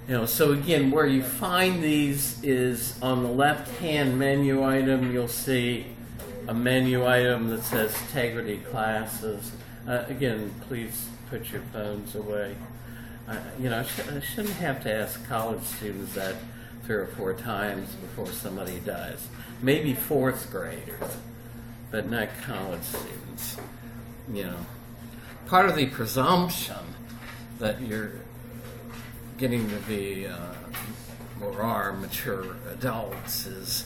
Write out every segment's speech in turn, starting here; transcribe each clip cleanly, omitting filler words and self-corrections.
So again, where you find these is on the left-hand menu item. You'll see a menu item that says Integrity Classes. Again, please put your phones away. I shouldn't have to ask college students that 3 or 4 times before somebody dies. Maybe 4th graders, but not college students. Part of the presumption that you're getting to be or are mature adults is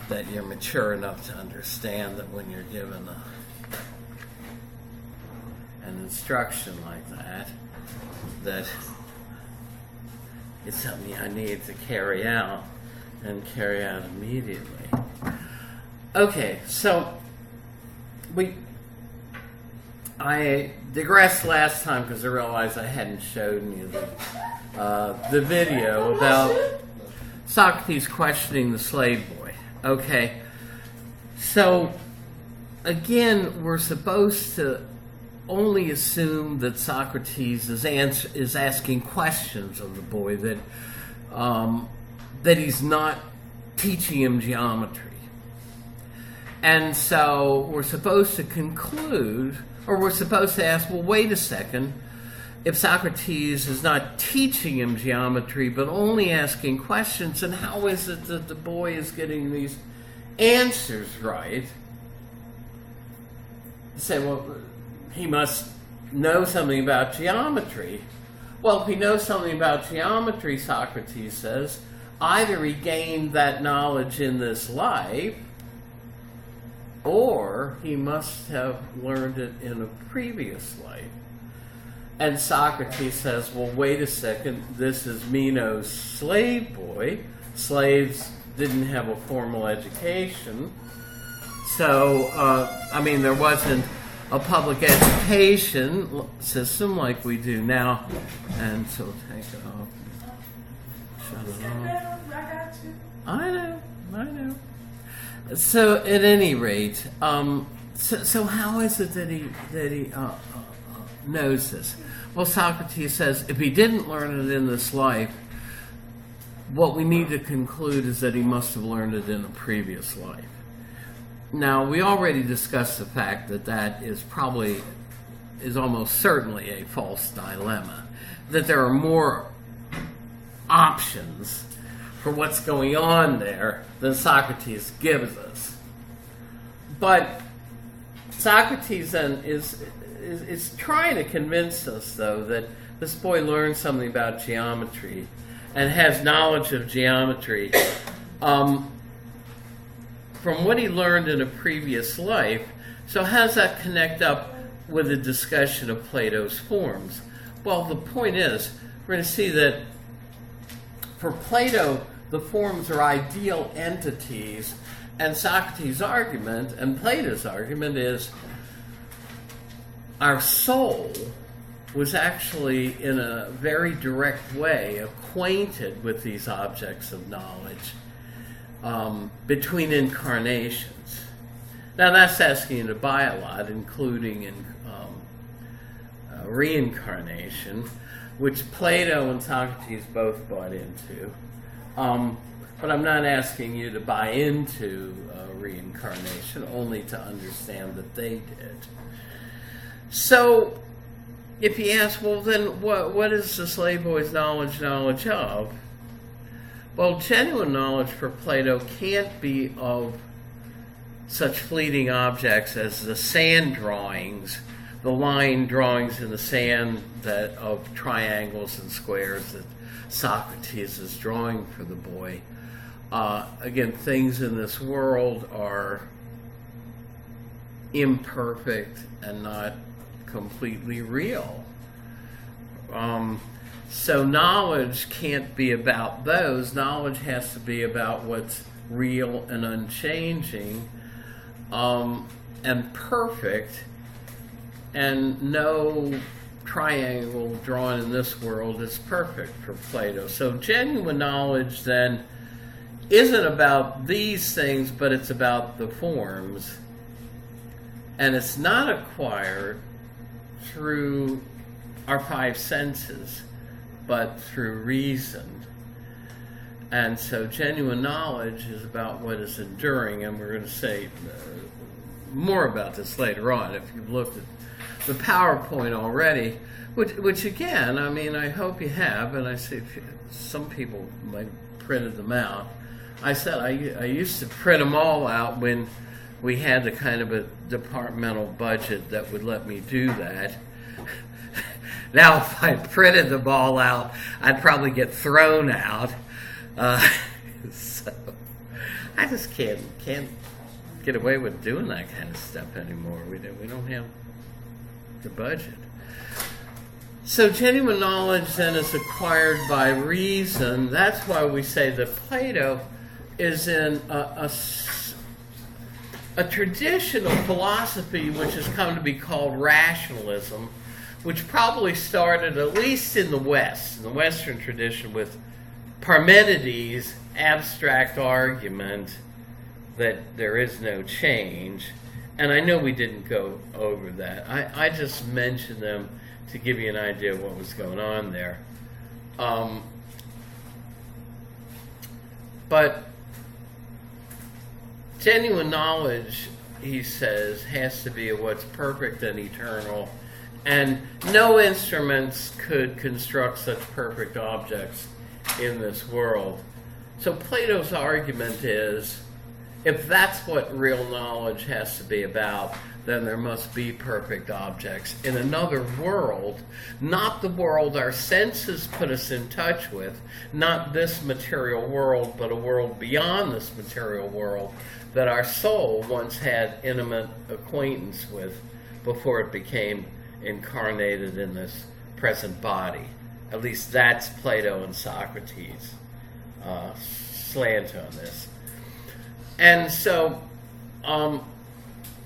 that you're mature enough to understand that when you're given an instruction like that it's something I need to carry out and carry out immediately. Okay, so I digressed last time because I realized I hadn't shown you the video about Socrates questioning the slave boy. Okay, so again, we're supposed to only assume that Socrates is asking questions of the boy, that he's not teaching him geometry. And so we're supposed to conclude, or we're supposed to ask, well, wait a second, if Socrates is not teaching him geometry but only asking questions, then how is it that the boy is getting these answers right? You say, well, he must know something about geometry. Well, if he knows something about geometry, Socrates says, either he gained that knowledge in this life, or he must have learned it in a previous life. And Socrates says, well, wait a second, this is Meno's slave boy. Slaves didn't have a formal education. So, there wasn't a public education system like we do now. And so take it off. Shut it off. I know. So at any rate, so how is it that he knows this? Well, Socrates says if he didn't learn it in this life, what we need to conclude is that he must have learned it in a previous life. Now, we already discussed the fact that is almost certainly a false dilemma, that there are more options for what's going on there than Socrates gives us. But Socrates then is trying to convince us, though, that this boy learned something about geometry and has knowledge of geometry from what he learned in a previous life. So how does that connect up with a discussion of Plato's forms? Well, the point is, we're going to see that for Plato, the forms are ideal entities, and Socrates' argument and Plato's argument is our soul was actually in a very direct way acquainted with these objects of knowledge between incarnations. Now that's asking you to buy a lot, including in reincarnation, which Plato and Socrates both bought into. But I'm not asking you to buy into reincarnation, only to understand that they did. So, if you ask, well, then what is the slave boy's knowledge of? Well, genuine knowledge for Plato can't be of such fleeting objects as the sand drawings, the line drawings in the sand of triangles and squares that Socrates is drawing for the boy. Again, things in this world are imperfect and not completely real. So knowledge can't be about those. Knowledge has to be about what's real and unchanging and perfect, and no triangle drawn in this world is perfect for Plato. So genuine knowledge then isn't about these things, but it's about the forms, and it's not acquired through our 5 senses. but through reason. And so genuine knowledge is about what is enduring, and we're going to say more about this later on if you've looked at the PowerPoint already, which again, I mean, I hope you have, and I see some people might have printed them out. I said I used to print them all out when we had the kind of a departmental budget that would let me do that. Now, if I printed them all out, I'd probably get thrown out. So I just can't get away with doing that kind of stuff anymore. We don't have the budget. So genuine knowledge then is acquired by reason. That's why we say that Plato is in a tradition of philosophy which has come to be called rationalism, which probably started at least in the West, in the Western tradition, with Parmenides' abstract argument that there is no change. And I know we didn't go over that. I just mentioned them to give you an idea of what was going on there. But genuine knowledge, he says, has to be of what's perfect and eternal, and no instruments could construct such perfect objects in this world. So Plato's argument is, if that's what real knowledge has to be about, then there must be perfect objects in another world, not the world our senses put us in touch with, not this material world, but a world beyond this material world that our soul once had intimate acquaintance with before it became incarnated in this present body. At least that's Plato and Socrates' slant on this. And so,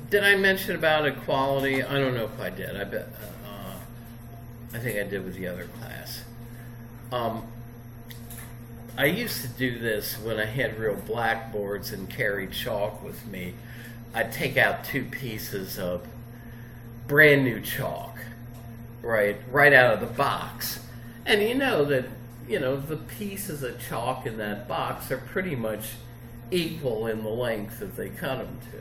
did I mention about equality? I don't know if I did. I think I did with the other class. I used to do this when I had real blackboards and carried chalk with me. I'd take out 2 pieces of brand new chalk, right out of the box. And you know that, the pieces of chalk in that box are pretty much equal in the length that they cut them to.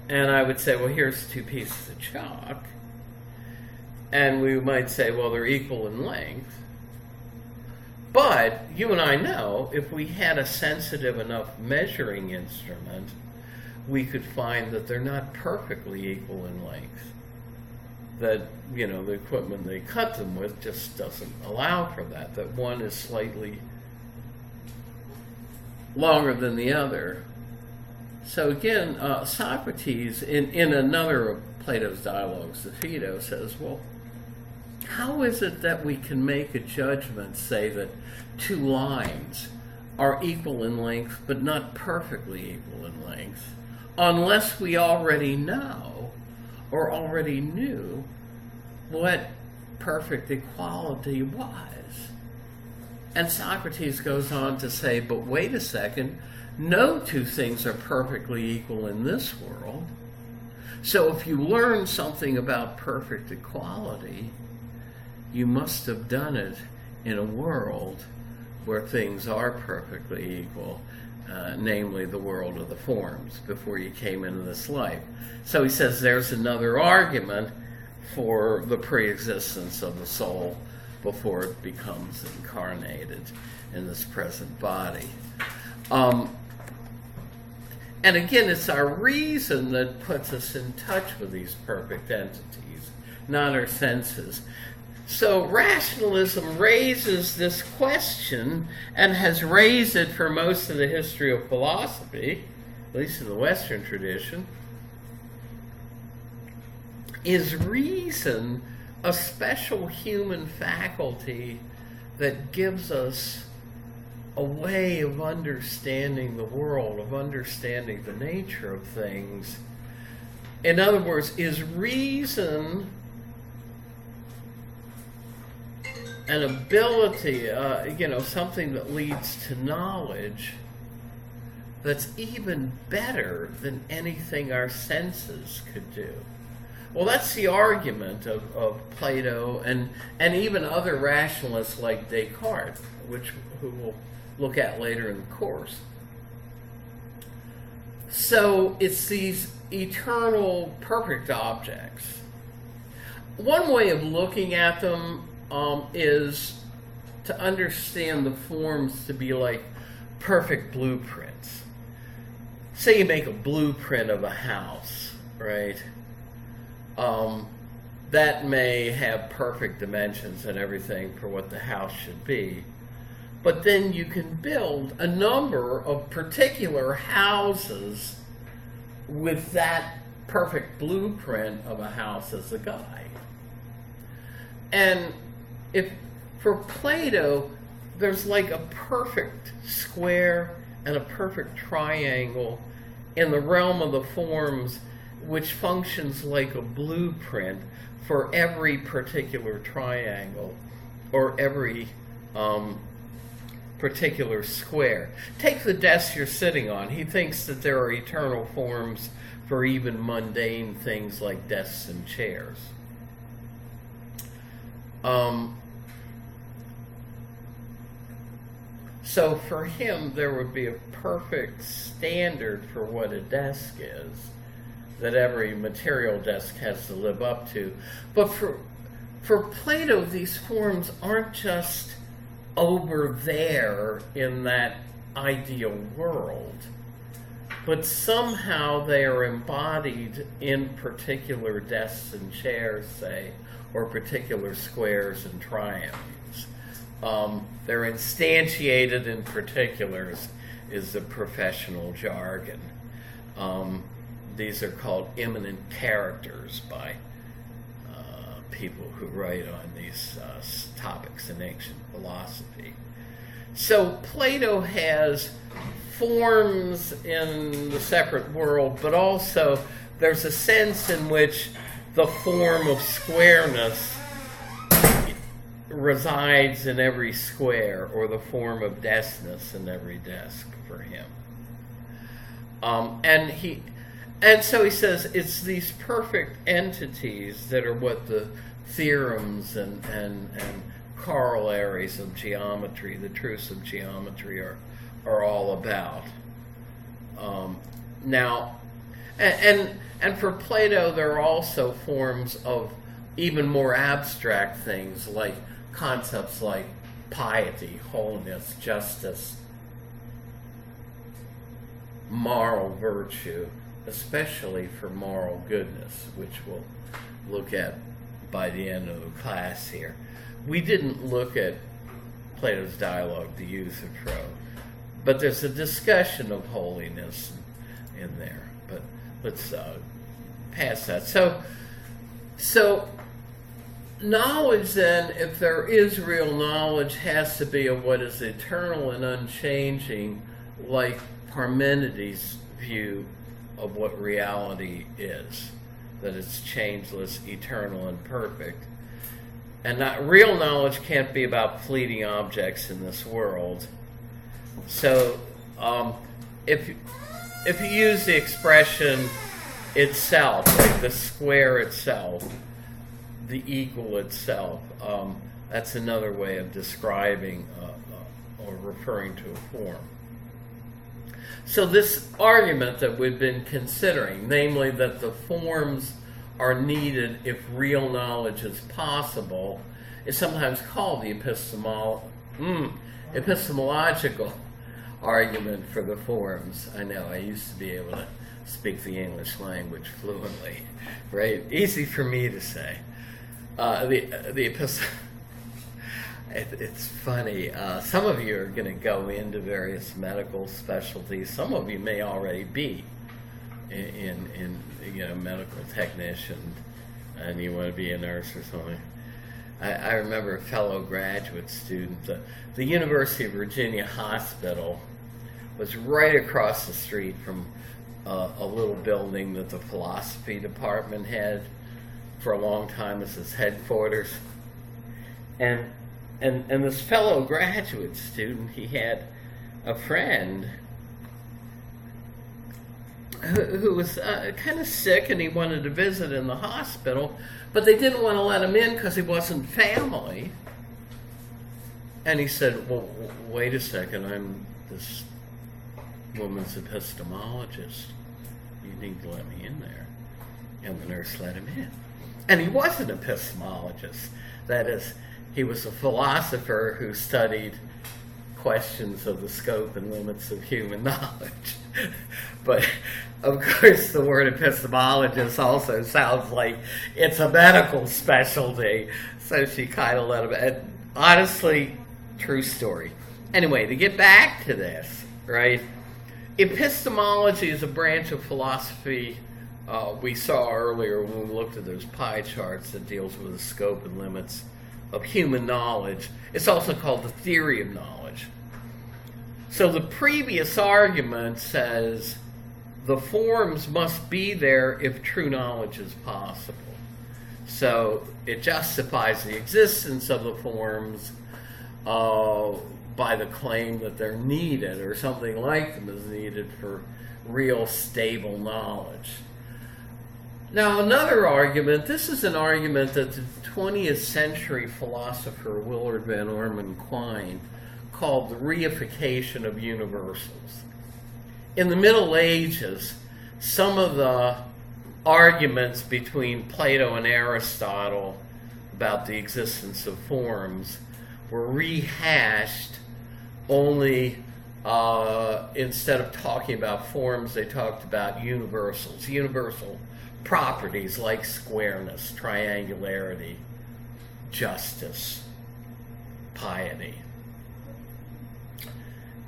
And I would say, well, here's 2 pieces of chalk. And we might say, well, they're equal in length. But you and I know, if we had a sensitive enough measuring instrument, we could find that they're not perfectly equal in length. That, the equipment they cut them with just doesn't allow for that. That one is slightly longer than the other. So again, Socrates, in another of Plato's dialogues, the Phaedo, says, well, how is it that we can make a judgment, say that 2 lines are equal in length, but not perfectly equal in length, unless we already know or already knew what perfect equality was? And Socrates goes on to say, but wait a second, no 2 things are perfectly equal in this world. So if you learn something about perfect equality, you must have done it in a world where things are perfectly equal, namely the world of the forms, before you came into this life. So he says there's another argument for the pre-existence of the soul before it becomes incarnated in this present body. And again, it's our reason that puts us in touch with these perfect entities, not our senses. So rationalism raises this question, and has raised it for most of the history of philosophy, at least in the Western tradition. Is reason a special human faculty that gives us a way of understanding the world, of understanding the nature of things? In other words, is reason an ability, something that leads to knowledge that's even better than anything our senses could do? Well, that's the argument of Plato and even other rationalists like Descartes, who we'll look at later in the course. So it's these eternal, perfect objects. One way of looking at them is to understand the forms to be like perfect blueprints. Say you make a blueprint of a house, right? That may have perfect dimensions and everything for what the house should be. But then you can build a number of particular houses with that perfect blueprint of a house as a guide. And if for Plato, there's like a perfect square and a perfect triangle in the realm of the forms, which functions like a blueprint for every particular triangle or every particular square. Take the desk you're sitting on. He thinks that there are eternal forms for even mundane things like desks and chairs. So for him, there would be a perfect standard for what a desk is that every material desk has to live up to. But for Plato, these forms aren't just over there in that ideal world, but somehow they are embodied in particular desks and chairs, say, or particular squares and triangles. They're instantiated in particulars, is the professional jargon. These are called immanent characters by people who write on these topics in ancient philosophy. So Plato has forms in the separate world, but also there's a sense in which the form of squareness resides in every square, or the form of deskness in every desk for him. And so he says it's these perfect entities that are what the theorems and corollaries of geometry, the truths of geometry, are all about. Now, and for Plato, there are also forms of even more abstract things, like concepts like piety, holiness, justice, moral virtue, especially for moral goodness, which we'll look at by the end of the class here. We didn't look at Plato's dialogue, The Euthyphro, but there's a discussion of holiness in there. But let's pass that. So knowledge then, if there is real knowledge, has to be of what is eternal and unchanging, like Parmenides' view of what reality is, that it's changeless, eternal, and perfect. And real knowledge can't be about fleeting objects in this world. So if you use the expression itself, like the square itself, the eagle itself, that's another way of describing or referring to a form. So this argument that we've been considering, namely that the forms are needed if real knowledge is possible, is sometimes called the epistemological argument for the forms. I know, I used to be able to speak the English language fluently, right? Easy for me to say. It's funny. Some of you are going to go into various medical specialties. Some of you may already be in medical technician, and you want to be a nurse or something. I remember a fellow graduate student. The University of Virginia Hospital was right across the street from a little building that the philosophy department had for a long time as its headquarters. And this fellow graduate student, he had a friend who was kind of sick, and he wanted to visit in the hospital, but they didn't want to let him in because he wasn't family. And he said, well, wait a second, I'm this woman's epistemologist. You need to let me in there. And the nurse let him in. And he was an epistemologist. That is, he was a philosopher who studied questions of the scope and limits of human knowledge. But, of course, the word epistemologist also sounds like it's a medical specialty. So she kind of let him in. Honestly, true story. Anyway, to get back to this, right? Epistemology is a branch of philosophy we saw earlier when we looked at those pie charts that deals with the scope and limits of human knowledge. It's also called the theory of knowledge. So the previous argument says the forms must be there if true knowledge is possible. So it justifies the existence of the forms by the claim that they're needed, or something like them is needed for real stable knowledge. Now, another argument, this is an argument that the 20th century philosopher Willard Van Orman Quine called the reification of universals. In the Middle Ages, some of the arguments between Plato and Aristotle about the existence of forms were rehashed, only instead of talking about forms, they talked about universals, universal properties like squareness, triangularity, justice, piety.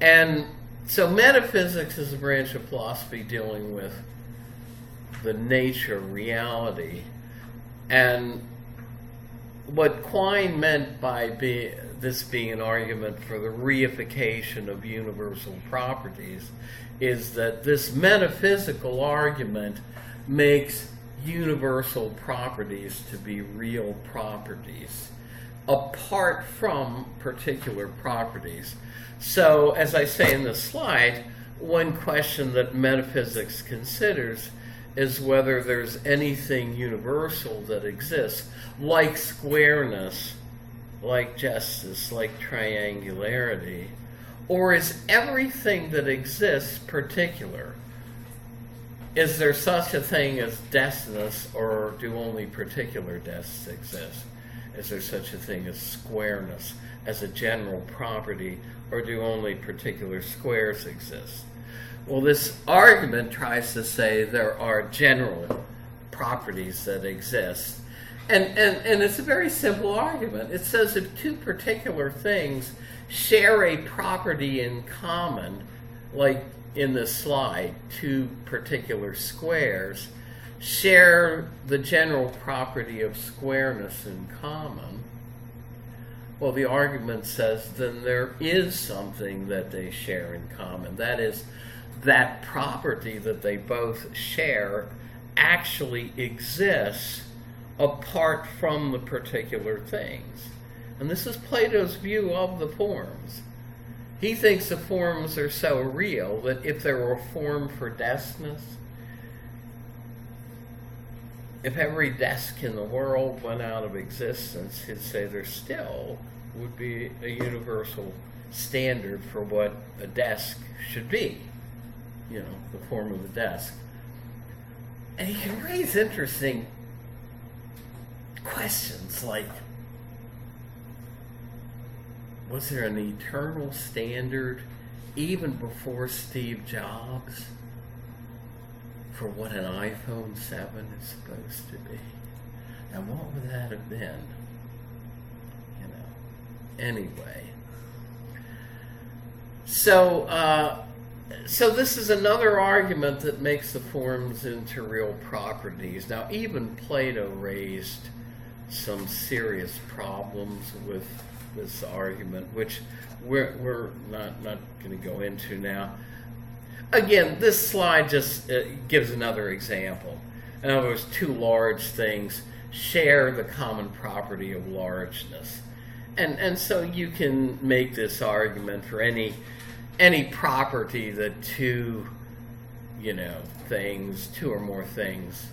And so metaphysics is a branch of philosophy dealing with the nature of reality. And what Quine meant by this being an argument for the reification of universal properties is that this metaphysical argument makes universal properties to be real properties apart from particular properties. So, as I say in this slide, one question that metaphysics considers is whether there's anything universal that exists, like squareness, like justice, like triangularity, or is everything that exists particular? Is there such a thing as deafness, or do only particular deaths exist? Is there such a thing as squareness as a general property, or do only particular squares exist? Well, this argument tries to say there are general properties that exist. And it's a very simple argument. It says if two particular things share a property in common, like in this slide, two particular squares share the general property of squareness in common, well, the argument says then there is something that they share in common. That is, that property that they both share actually exists apart from the particular things. And this is Plato's view of the forms. He thinks the forms are so real that if there were a form for deskness, if every desk in the world went out of existence, he'd say there still would be a universal standard for what a desk should be, you know, the form of a desk. And he can raise interesting questions like, was there an eternal standard even before Steve Jobs for what an iPhone 7 is supposed to be? And what would that have been? You know. Anyway. So this is another argument that makes the forms into real properties. Now, even Plato raised some serious problems with this argument, which we're not going to go into now. Again, this slide just gives another example. In other words, two large things share the common property of largeness. And so you can make this argument for any property that two things, two or more things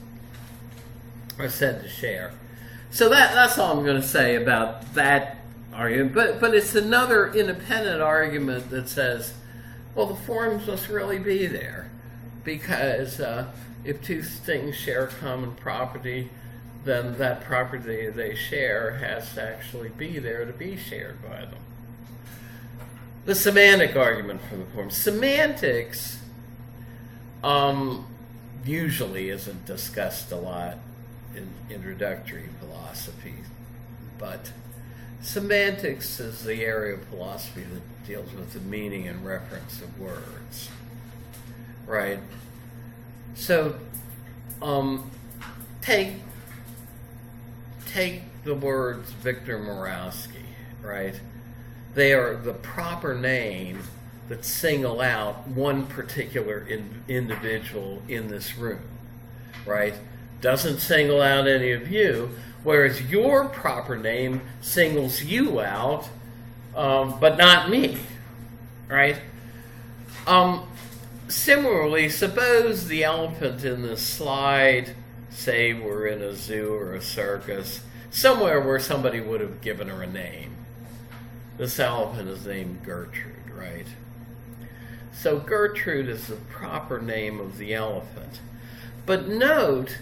are said to share. So that's all I'm going to say about that argument. But it's another independent argument that says, well, the forms must really be there, because if two things share common property, then that property they share has to actually be there to be shared by them. The semantic argument for the form. Semantics usually isn't discussed a lot in introductory philosophy, but semantics is the area of philosophy that deals with the meaning and reference of words, right? So take the words Victor Morawski, right? They are the proper name that single out one particular individual in this room, right? Doesn't single out any of you, whereas your proper name singles you out, but not me, right? Similarly, suppose the elephant in this slide, say we're in a zoo or a circus, somewhere where somebody would have given her a name. This elephant is named Gertrude, right? So Gertrude is the proper name of the elephant. But note,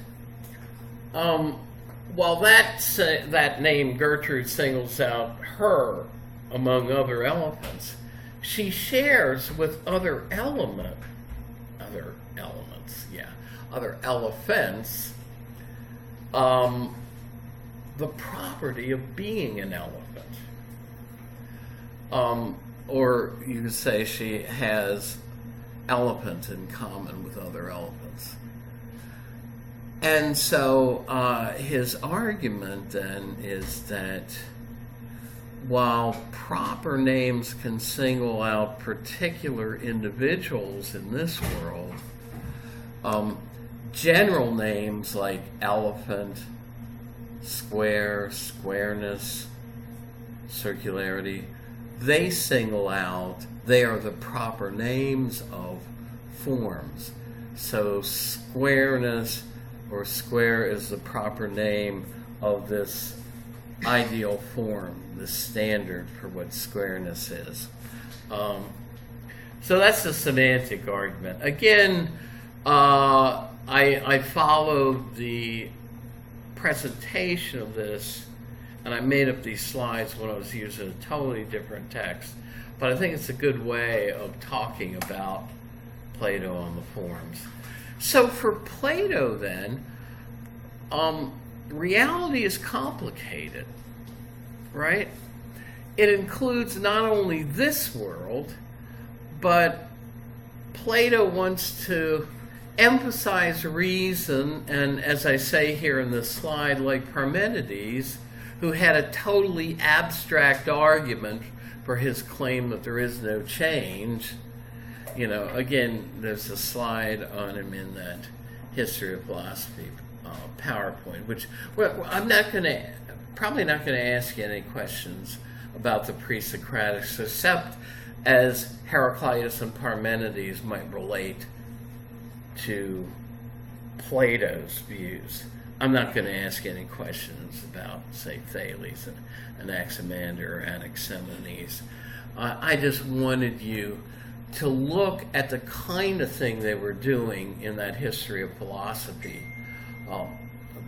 while that name Gertrude singles out her among other elephants, she shares with other elephants, the property of being an elephant. Or you could say she has elephant in common with other elephants. And so his argument then is that while proper names can single out particular individuals in this world, general names like elephant, square, squareness, circularity, they single out, they are the proper names of forms. So squareness or square is the proper name of this ideal form, the standard for what squareness is. So that's the semantic argument. Again, I followed the presentation of this, and I made up these slides when I was using a totally different text. But I think it's a good way of talking about Plato on the forms. So for Plato then, reality is complicated, right? It includes not only this world, but Plato wants to emphasize reason, and as I say here in this slide, like Parmenides, who had a totally abstract argument for his claim that there is no change. Again, there's a slide on him in that History of Philosophy PowerPoint, which I'm probably not going to ask you any questions about the pre-Socratics, except as Heraclitus and Parmenides might relate to Plato's views. I'm not going to ask any questions about, say, Thales and Anaximander or Anaximenes. I just wanted you to look at the kind of thing they were doing in that History of Philosophy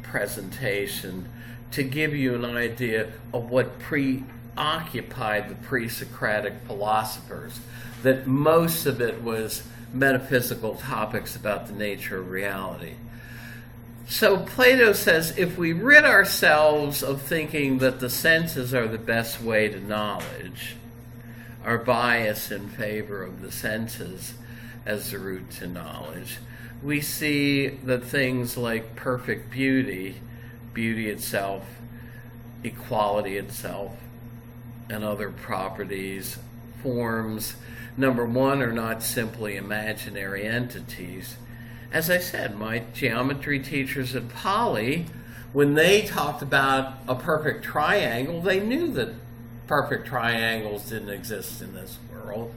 presentation to give you an idea of what preoccupied the pre-Socratic philosophers, that most of it was metaphysical topics about the nature of reality. So Plato says, if we rid ourselves of thinking that the senses are the best way to knowledge, our bias in favor of the senses as the route to knowledge, we see that things like perfect beauty, beauty itself, equality itself, and other properties, forms, number one, are not simply imaginary entities. As I said, my geometry teachers at Poly, when they talked about a perfect triangle, they knew that perfect triangles didn't exist in this world.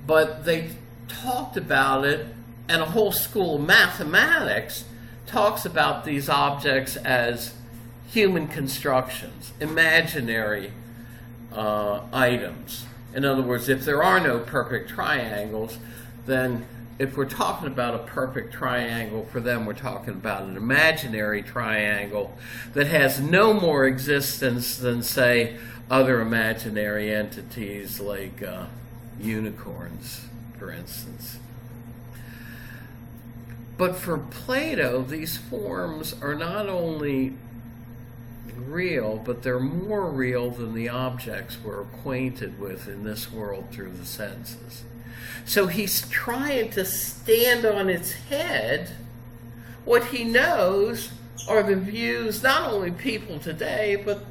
But they talked about it and a whole school of mathematics talks about these objects as human constructions, imaginary items. In other words, if there are no perfect triangles, then if we're talking about a perfect triangle, for them we're talking about an imaginary triangle that has no more existence than, say, other imaginary entities like unicorns, for instance. But for Plato, these forms are not only real, but they're more real than the objects we're acquainted with in this world through the senses. So he's trying to stand on its head what he knows are the views, not only people today, but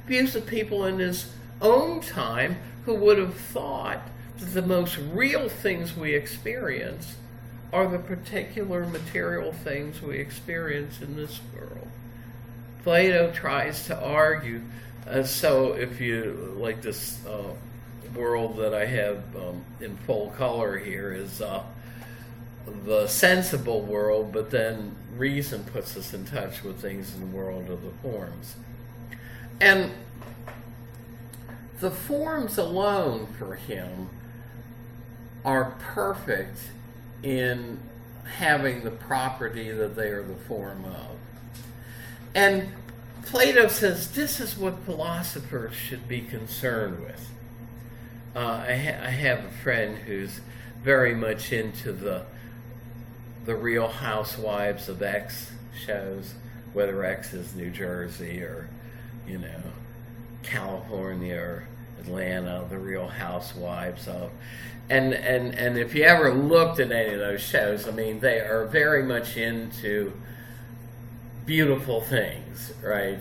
views of people in his own time who would have thought that the most real things we experience are the particular material things we experience in this world. Plato tries to argue, so if you, like this world that I have in full color here is the sensible world, but then reason puts us in touch with things in the world of the forms. And the forms alone for him are perfect in having the property that they are the form of. And Plato says this is what philosophers should be concerned with. I have a friend who's very much into the Real Housewives of X shows, whether X is New Jersey or, California or Atlanta, the Real Housewives of. And if you ever looked at any of those shows, I mean, they are very much into beautiful things, right?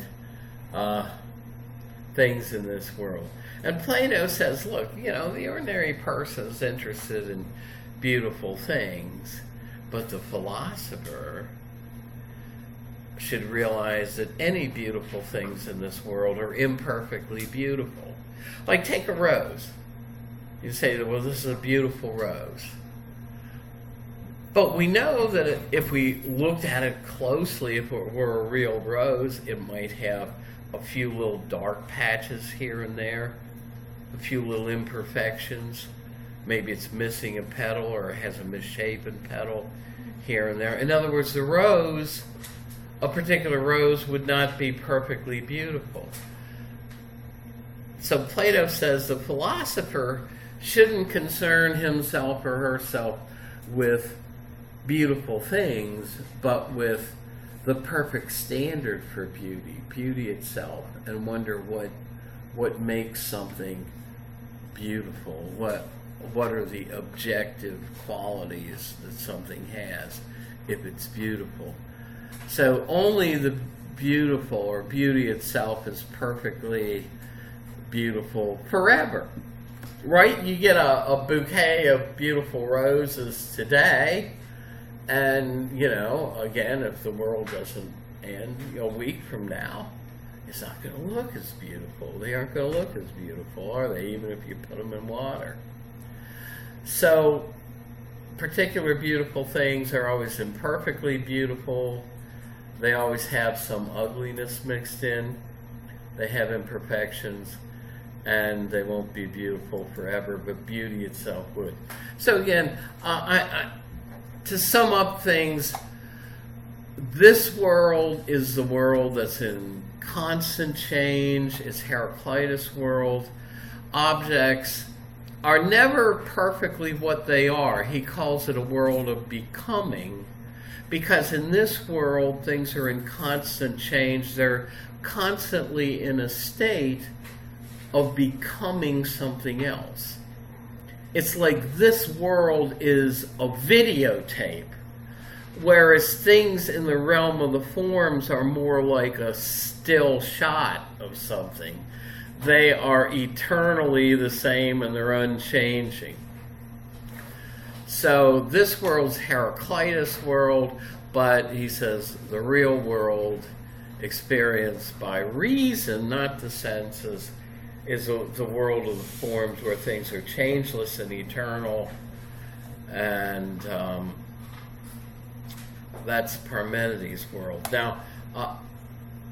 Things in this world. And Plato says, look, the ordinary person is interested in beautiful things, but the philosopher should realize that any beautiful things in this world are imperfectly beautiful. Like, take a rose. You say, well, this is a beautiful rose. But we know that if we looked at it closely, if it were a real rose, it might have a few little dark patches here and there, a few little imperfections. Maybe it's missing a petal or it has a misshapen petal here and there. In other words, the rose, a particular rose, would not be perfectly beautiful. So Plato says the philosopher shouldn't concern himself or herself with beautiful things, but with the perfect standard for beauty itself, and wonder what makes something beautiful, what are the objective qualities that something has if it's beautiful. So only the beautiful, or beauty itself, is perfectly beautiful forever. Right? You get a bouquet of beautiful roses today, and, again, if the world doesn't end a week from now, it's not going to look as beautiful. They aren't going to look as beautiful, are they, even if you put them in water? So, particular beautiful things are always imperfectly beautiful. They always have some ugliness mixed in. They have imperfections, and they won't be beautiful forever, but beauty itself would. So again, to sum up things, this world is the world that's in constant change. It's Heraclitus' world. Objects are never perfectly what they are. He calls it a world of becoming, because in this world things are in constant change. They're constantly in a state of becoming something else. It's like this world is a videotape, whereas things in the realm of the forms are more like a still shot of something. They are eternally the same and they're unchanging. So this world's Heraclitus' world, but he says the real world experienced by reason, not the senses, is the world of the forms where things are changeless and eternal, and That's Parmenides' world. Now,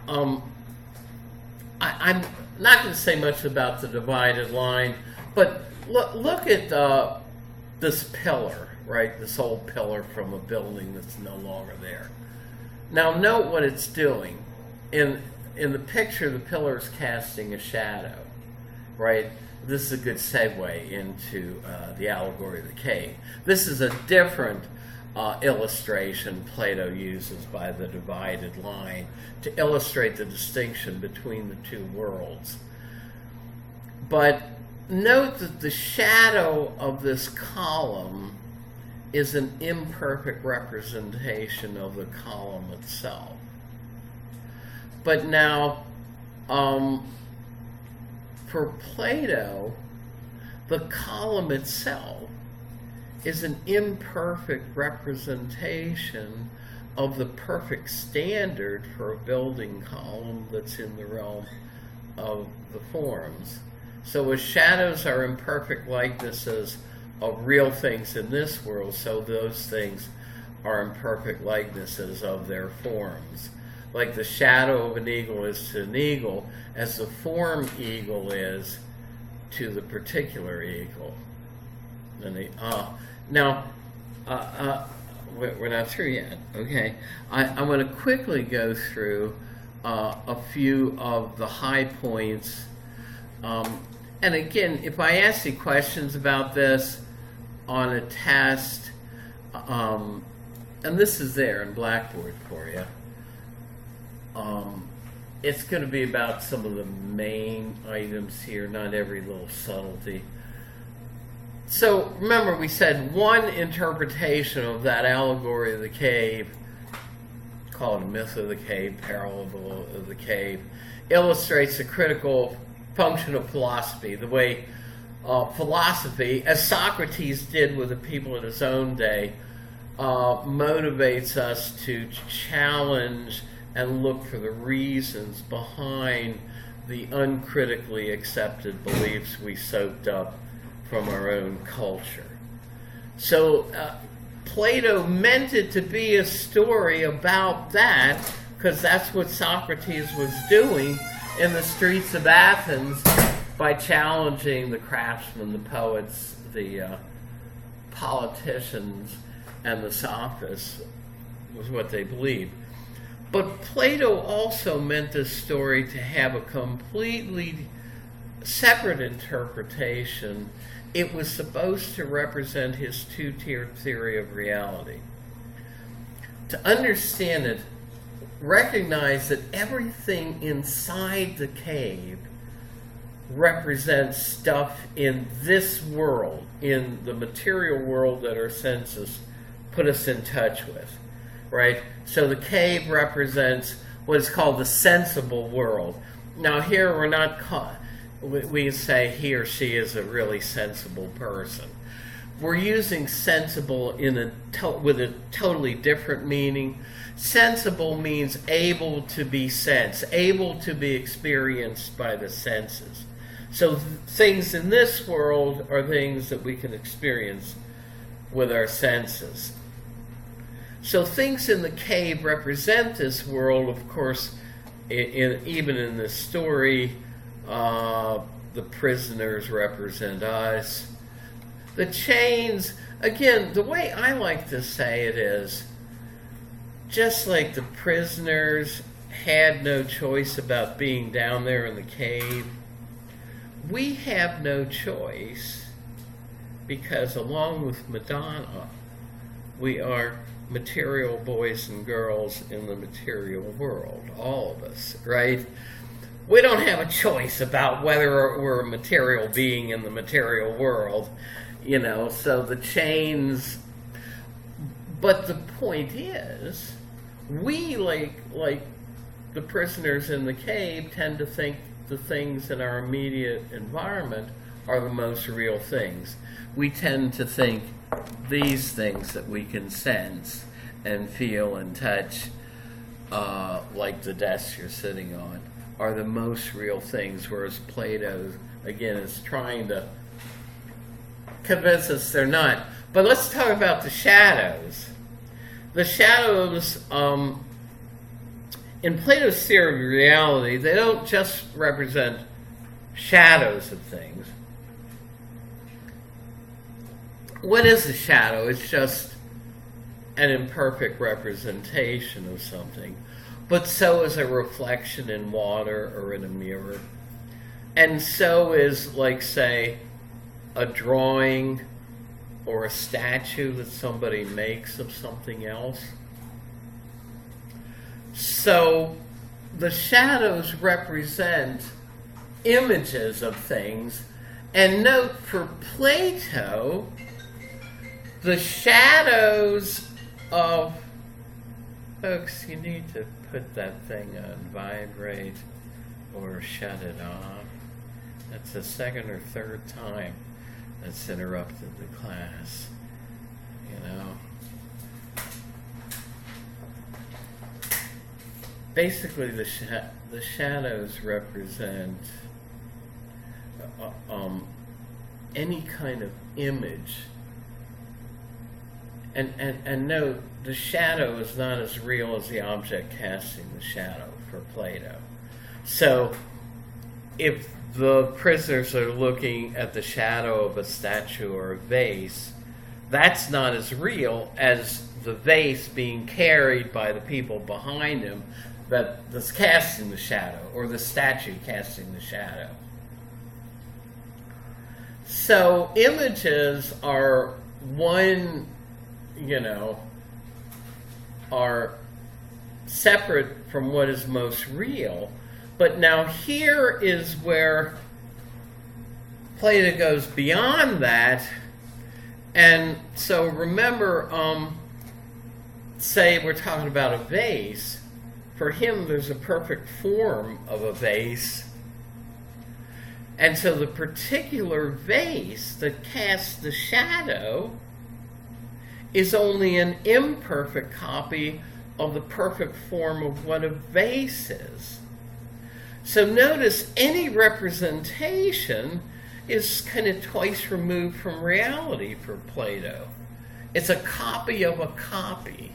I'm not going to say much about the divided line, but look at this pillar, right? This old pillar from a building that's no longer there. Now, note what it's doing. In the picture, the pillar is casting a shadow, right? This is a good segue into the allegory of the cave. This is a different illustration Plato uses by the divided line to illustrate the distinction between the two worlds. But note that the shadow of this column is an imperfect representation of the column itself. But now, for Plato, the column itself is an imperfect representation of the perfect standard for a building column that's in the realm of the forms. So as shadows are imperfect likenesses of real things in this world, so those things are imperfect likenesses of their forms. Like the shadow of an eagle is to an eagle, as the form eagle is to the particular eagle. Now, we're not through yet, okay? I'm going to quickly go through a few of the high points. And again, if I ask you questions about this on a test, and this is there in Blackboard for you, it's going to be about some of the main items here, not every little subtlety. So remember, we said one interpretation of that allegory of the cave, called a myth of the cave, parable of the cave, illustrates the critical function of philosophy, the way philosophy, as Socrates did with the people in his own day, motivates us to challenge and look for the reasons behind the uncritically accepted beliefs we soaked up from our own culture. So Plato meant it to be a story about that, because that's what Socrates was doing in the streets of Athens by challenging the craftsmen, the poets, the politicians, and the sophists, was what they believed. But Plato also meant this story to have a completely separate interpretation. It was supposed to represent his two-tiered theory of reality. To understand it, recognize that everything inside the cave represents stuff in this world, in the material world that our senses put us in touch with, right? So the cave represents what is called the sensible world. Now here we're not we say he or she is a really sensible person. We're using sensible with a totally different meaning. Sensible means able to be sensed, able to be experienced by the senses. So things in this world are things that we can experience with our senses. So things in the cave represent this world. Of course, even in this story, the prisoners represent us. The chains, again, the way I like to say it is, just like the prisoners had no choice about being down there in the cave, we have no choice, because along with Madonna, we are material boys and girls in the material world, all of us, right? We don't have a choice about whether we're a material being in the material world, so the chains. But the point is, we, like the prisoners in the cave, tend to think the things in our immediate environment are the most real things. We tend to think these things that we can sense and feel and touch, like the desk you're sitting on, are the most real things, whereas Plato, again, is trying to convince us they're not. But let's talk about the shadows. the shadows, in Plato's theory of reality, they don't just represent shadows of things. What is a shadow? It's just an imperfect representation of something. But so is a reflection in water or in a mirror. And so is, like, say, a drawing or a statue that somebody makes of something else. So the shadows represent images of things. And note, for Plato, the shadows of... Folks, you need to put that thing on vibrate or shut it off. That's the second or third time that's interrupted the class, you know. Basically, the shadows represent any kind of image. And note, the shadow is not as real as the object casting the shadow for Plato. So, if the prisoners are looking at the shadow of a statue or a vase, that's not as real as the vase being carried by the people behind him that's casting the shadow, or the statue casting the shadow. So images are one, are separate from what is most real. But now here is where Plato goes beyond that. And so remember, say we're talking about a vase. For him, there's a perfect form of a vase. And so the particular vase that casts the shadow is only an imperfect copy of the perfect form of what a vase is. So notice any representation is kind of twice removed from reality for Plato. It's a copy of a copy.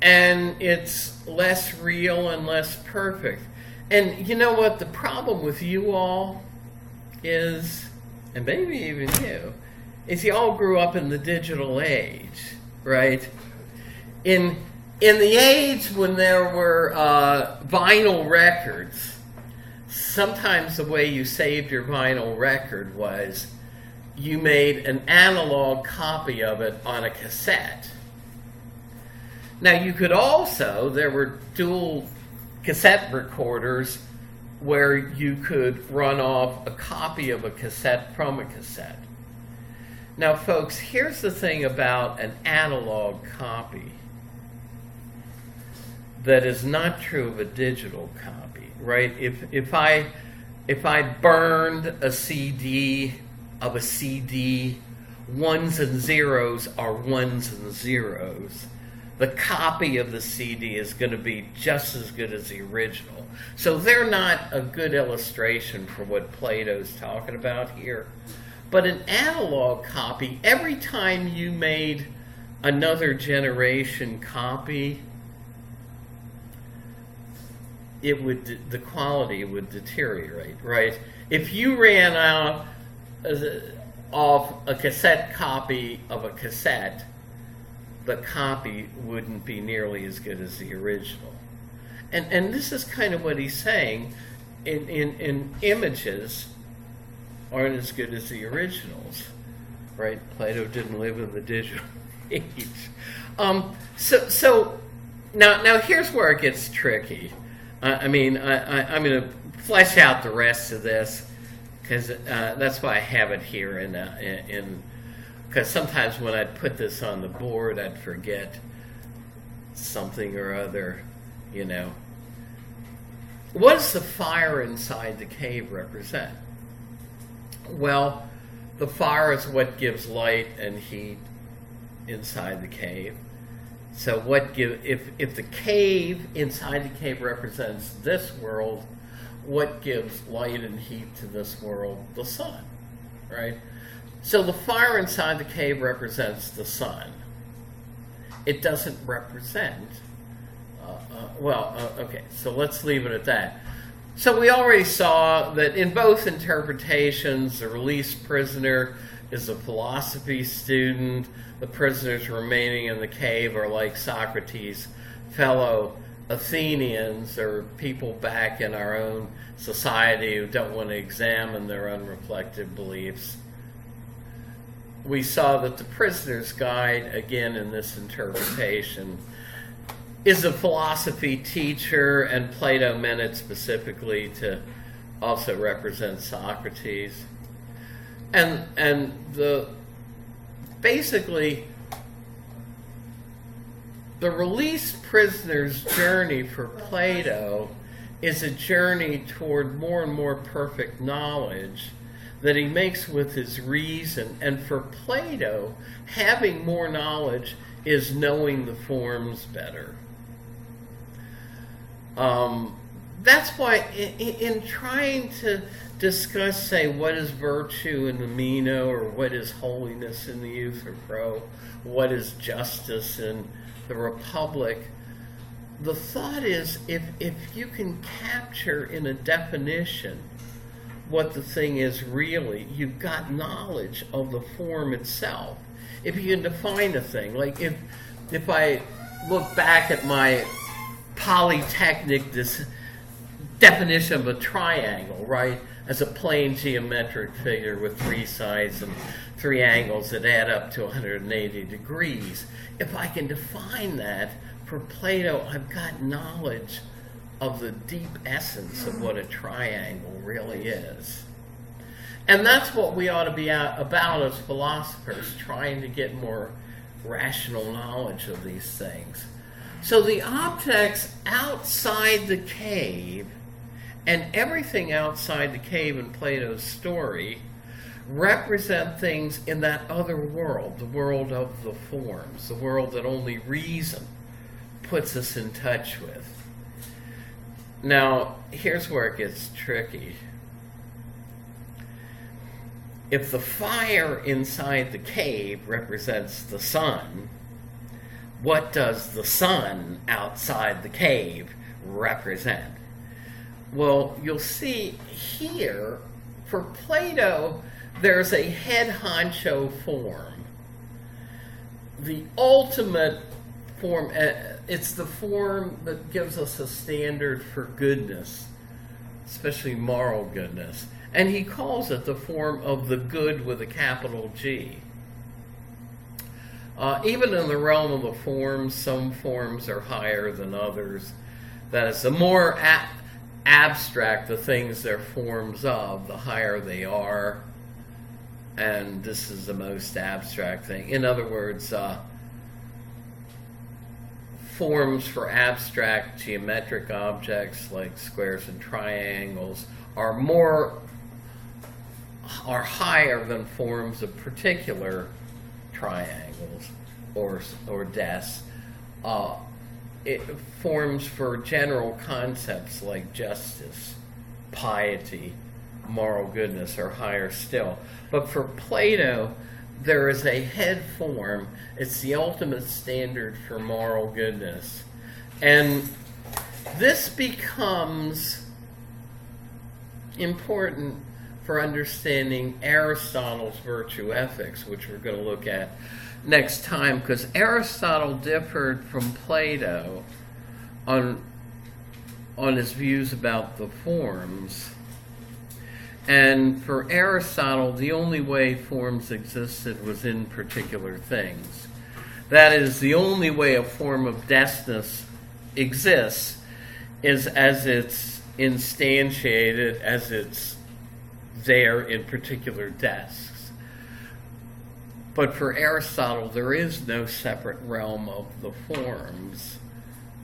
And it's less real and less perfect. And you know what the problem with you all is, and maybe even you, is you all grew up in the digital age, right? In the age when there were vinyl records, sometimes the way you saved your vinyl record was you made an analog copy of it on a cassette. Now you could also, there were dual cassette recorders where you could run off a copy of a cassette from a cassette. Now folks, here's the thing about an analog copy that is not true of a digital copy, right? If I burned a CD of a CD, ones and zeros are ones and zeros. The copy of the CD is going to be just as good as the original. So they're not a good illustration for what Plato's talking about here. But an analog copy, every time you made another generation copy, the quality would deteriorate, right? If you ran out of a cassette copy of a cassette, the copy wouldn't be nearly as good as the original. And this is kind of what he's saying. In images aren't as good as the originals, right? Plato didn't live in the digital age. So now here's where it gets tricky. I'm going to flesh out the rest of this because that's why I have it here in because sometimes when I'd put this on the board, I'd forget something or other, What does the fire inside the cave represent? Well, the fire is what gives light and heat inside the cave. So if the cave inside the cave represents this world, what gives light and heat to this world? The sun, right? So the fire inside the cave represents the sun. it doesn't represent. Okay, so let's leave it at that. So we already saw that in both interpretations, the released prisoner is a philosophy student. The prisoners remaining in the cave are, like Socrates' fellow Athenians, or people back in our own society who don't want to examine their unreflective beliefs. We saw that the prisoner's guide, again in this interpretation, is a philosophy teacher, and Plato meant it specifically to also represent Socrates. And basically the released prisoner's journey for Plato is a journey toward more and more perfect knowledge that he makes with his reason. And for Plato, having more knowledge is knowing the forms better. That's why in trying to discuss, say, what is virtue in the Meno, or what is holiness in the Euthyphro, what is justice in the Republic, the thought is, if you can capture in a definition what the thing is really, you've got knowledge of the form itself. If you can define a thing, like if I look back at my Polytechnic definition of a triangle, right, as a plane geometric figure with 3 sides and 3 angles that add up to 180 degrees. If I can define that, for Plato, I've got knowledge of the deep essence of what a triangle really is. And that's what we ought to be about as philosophers, trying to get more rational knowledge of these things. So the objects outside the cave, and everything outside the cave in Plato's story, represent things in that other world, the world of the forms, the world that only reason puts us in touch with. Now, here's where it gets tricky. If the fire inside the cave represents the sun, what does the sun outside the cave represent? Well, you'll see here, for Plato, there's a head honcho form. The ultimate form, it's the form that gives us a standard for goodness, especially moral goodness. And he calls it the form of the good with a capital G. Even in the realm of the forms, some forms are higher than others. That is, the more abstract the things they're forms of, the higher they are. And this is the most abstract thing. In other words, forms for abstract geometric objects like squares and triangles are higher than forms of particular triangles or desks. Forms for general concepts like justice, piety, moral goodness are higher still. But for Plato, there is a head form. It's the ultimate standard for moral goodness. And this becomes important for understanding Aristotle's virtue ethics, which we're going to look at next time, because Aristotle differed from Plato on his views about the forms. And for Aristotle, the only way forms existed was in particular things. That is, the only way a form of desness exists is as it's instantiated, as it's there in particular desks. But for Aristotle, there is no separate realm of the forms,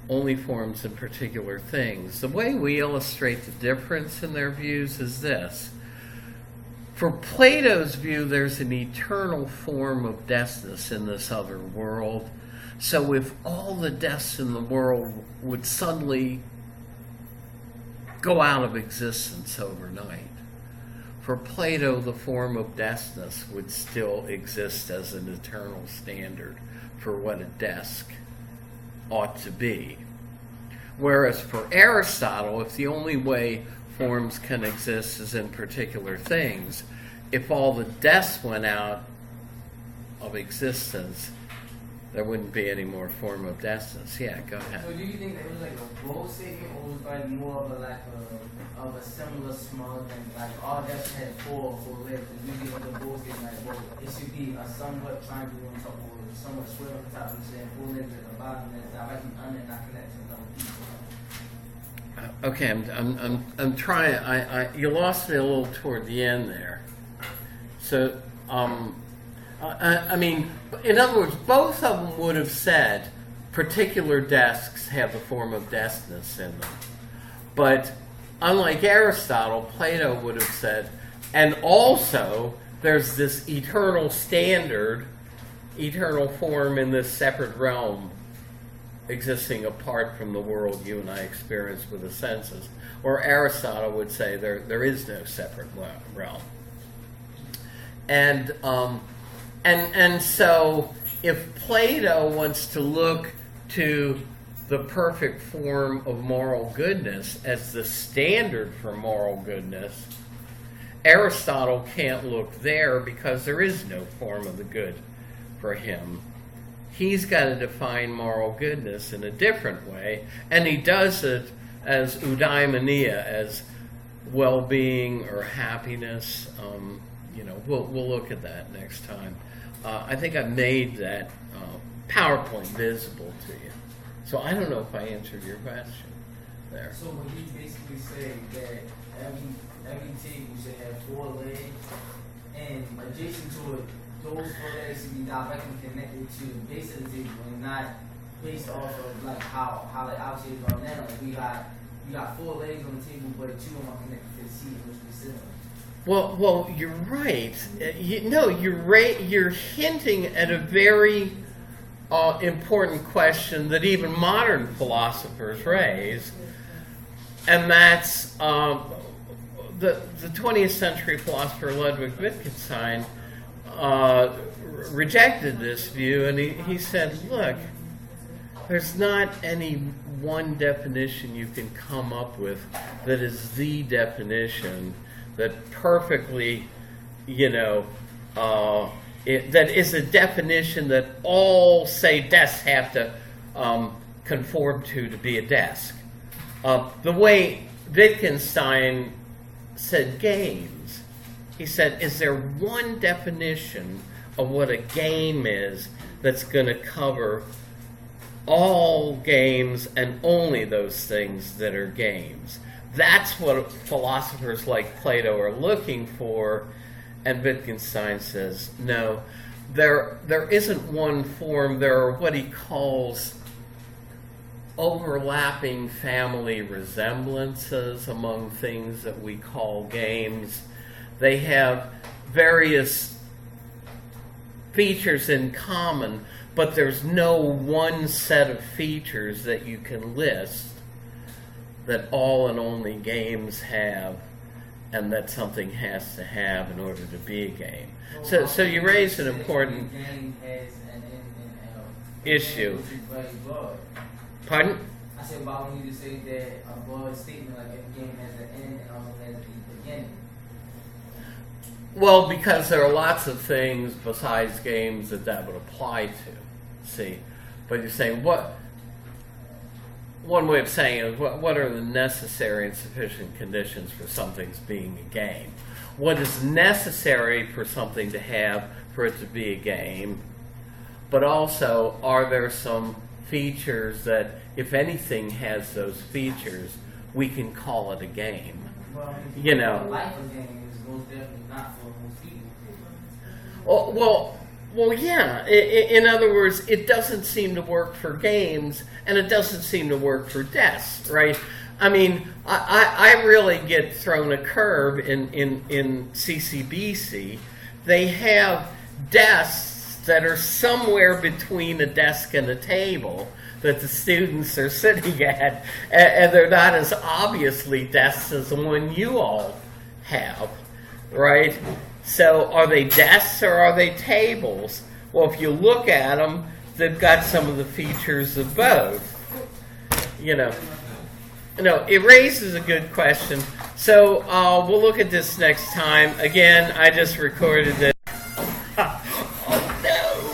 only forms in particular things. The way we illustrate the difference in their views is this. For Plato's view, there's an eternal form of desness in this other world. So if all the desks in the world would suddenly go out of existence overnight, for Plato, the form of desness would still exist as an eternal standard for what a desk ought to be. Whereas for Aristotle, if the only way forms can exist is in particular things, if all the desks went out of existence, there wouldn't be any more form of desness. Yeah, go ahead. So do you think that it was like a bold statement, or was like more of a similar small thing? Like all desks had four legs, and you think like a bold statement, like, well, it should be a somewhat triangle on top, or somewhat square on top, and saying four legs at the bottom, and it's directly under and not connected to another piece. Okay, I'm trying. You lost me a little toward the end there. So, I mean, in other words, both of them would have said particular desks have the form of desness in them. But unlike Aristotle, Plato would have said, and also there's this eternal standard, eternal form in this separate realm existing apart from the world you and I experience with the senses. Or Aristotle would say there is no separate realm. And so if Plato wants to look to the perfect form of moral goodness as the standard for moral goodness, Aristotle can't look there because there is no form of the good for him. He's got to define moral goodness in a different way, and he does it as eudaimonia, as well-being or happiness. We'll look at that next time. I think I made that PowerPoint visible to you. So I don't know if I answered your question there. So when he basically said that every table should have four legs, and adjacent to it, those four legs should be directly connected to the base of the table, and not based off of like how the outside are now. Like we got four legs on the table, but two of them are connected to the seat, which we sit on. Well, you're right. You're hinting at a very important question that even modern philosophers raise, and that's the 20th century philosopher Ludwig Wittgenstein rejected this view, and he said, look, there's not any one definition you can come up with that is the definition that perfectly, that is a definition that all, say, desks have to conform to be a desk. The way Wittgenstein said games, he said, is there one definition of what a game is that's going to cover all games and only those things that are games? That's what philosophers like Plato are looking for, and Wittgenstein says, no, there isn't one form. There are what he calls overlapping family resemblances among things that we call games. They have various features in common, but there's no one set of features that you can list that all and only games have, and that something has to have in order to be a game. So you raise an important issue. Pardon? I said, why don't you just say that a broad statement like every game has an end and also has a beginning? Well, because there are lots of things besides games that would apply to. See, but you're saying one way of saying it is what are the necessary and sufficient conditions for something's being a game? What is necessary for something to have for it to be a game? But also, are there some features that, if anything has those features, we can call it a game? Well, The life of game is most definitely not for most people. Well, yeah. In other words, it doesn't seem to work for games, and it doesn't seem to work for desks, right? I mean, I really get thrown a curve in CCBC. They have desks that are somewhere between a desk and a table that the students are sitting at, and they're not as obviously desks as the one you all have. right? So are they desks or are they tables? Well, if you look at them, they've got some of the features of both. It raises a good question. So we'll look at this next time. Again, I just recorded it. Oh no!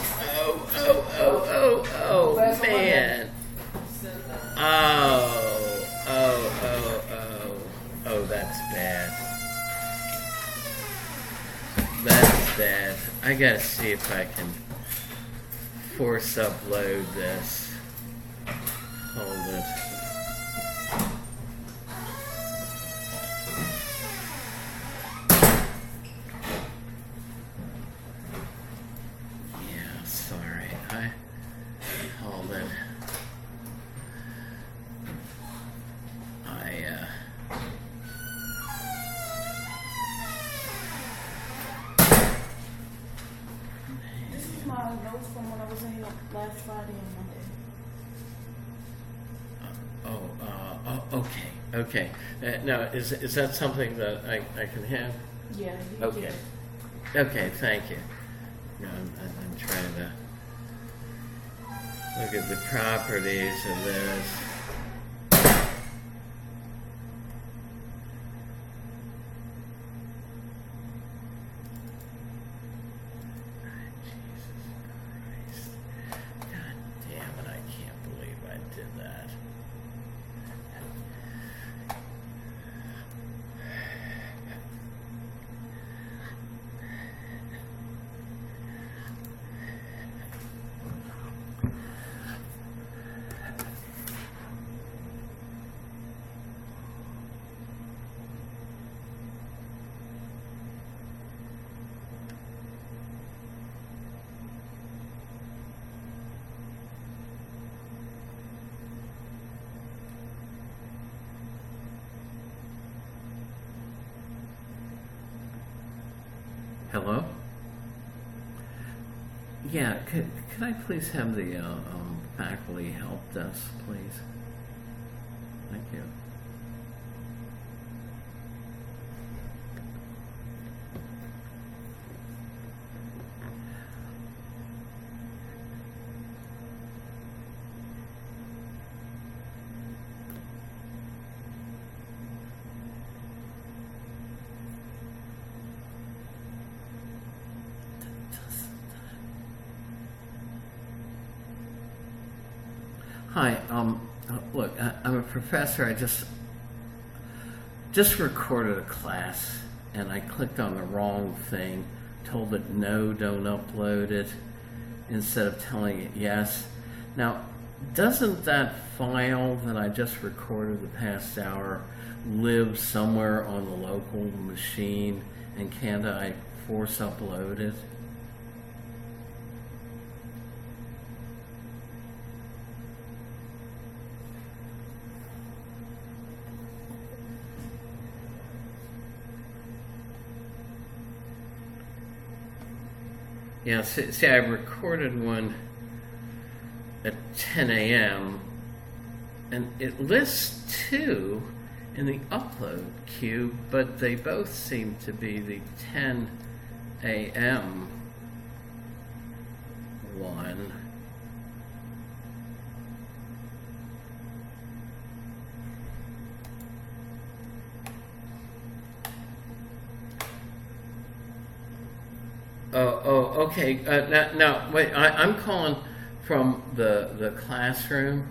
Oh man! Oh, that's bad. That's bad. I gotta see if I can force upload this. Hold it. Yeah, sorry. Hold it. This is my notes from when I was in here last Friday and Monday. Okay. Now, is that something that I can have? Yeah. You Okay. did. Okay, thank you. No, I'm trying to look at the properties of this. Jesus Christ. God damn it, I can't believe I did that. Hello? Yeah, could I please have the faculty help desk, please? Thank you. Hi, look, I'm a professor. I just recorded a class, and I clicked on the wrong thing, told it no, don't upload it, instead of telling it yes. Now, doesn't that file that I just recorded the past hour live somewhere on the local machine, and can't I force upload it? Yeah, see, I recorded one at 10 a.m. and it lists two in the upload queue, but they both seem to be the 10 a.m. one. Oh, okay. Now, wait. I'm calling from the classroom.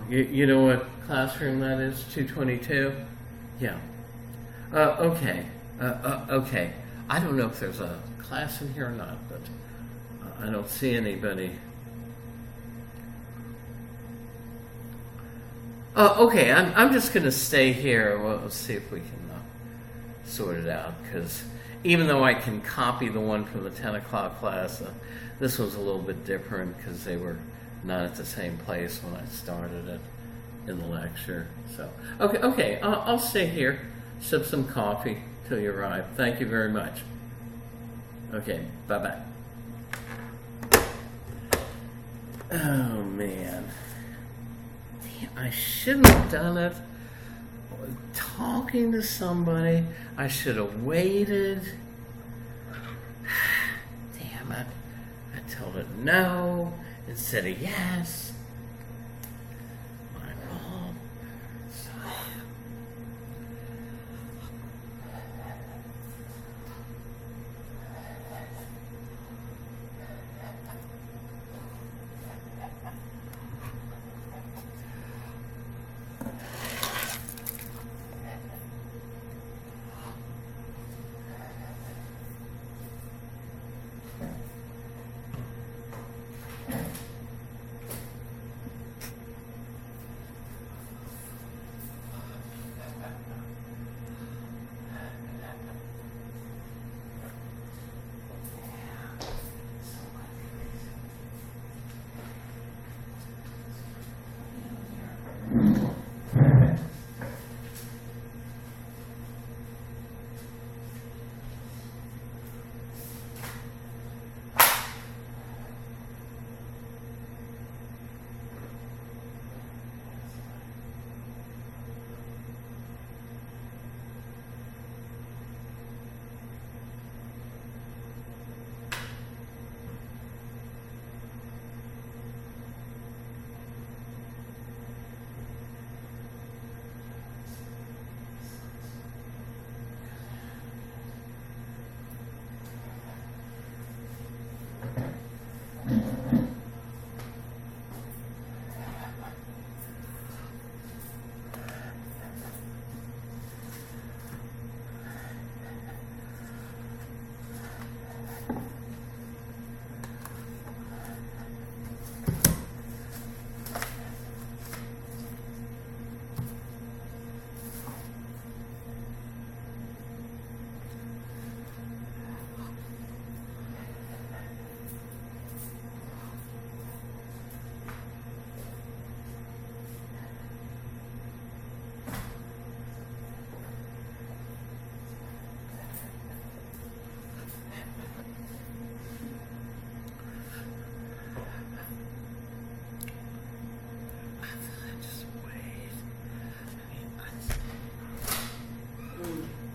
You know what classroom that is? 222. Yeah. Okay. Okay. I don't know if there's a class in here or not, but I don't see anybody. Okay. I'm just gonna stay here. We'll see if we can sort it out, because even though I can copy the one from the 10 o'clock class, this was a little bit different because they were not at the same place when I started it in the lecture. So, okay, I'll stay here, sip some coffee till you arrive. Thank you very much. Okay, bye-bye. Oh, man. I shouldn't have done it. talking to somebody. I should have waited. Damn it. I told it no instead of yes. My mom.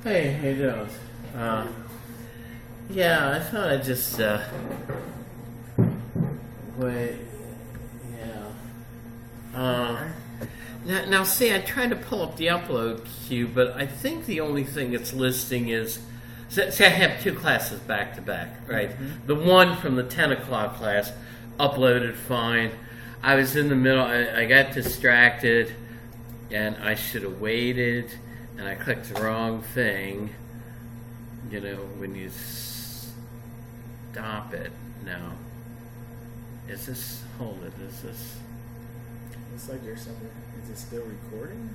Hey, how you doing? Yeah, I thought I'd just, wait, yeah. Now, see, I tried to pull up the upload queue, but I think the only thing it's listing is, see, I have two classes back to back, right? Mm-hmm. The one from the 10 o'clock class uploaded fine. I was in the middle, I got distracted, and I should have waited. And I clicked the wrong thing, you know, when you stop it. Now, hold it, is this? Looks like there's something. Is it still recording?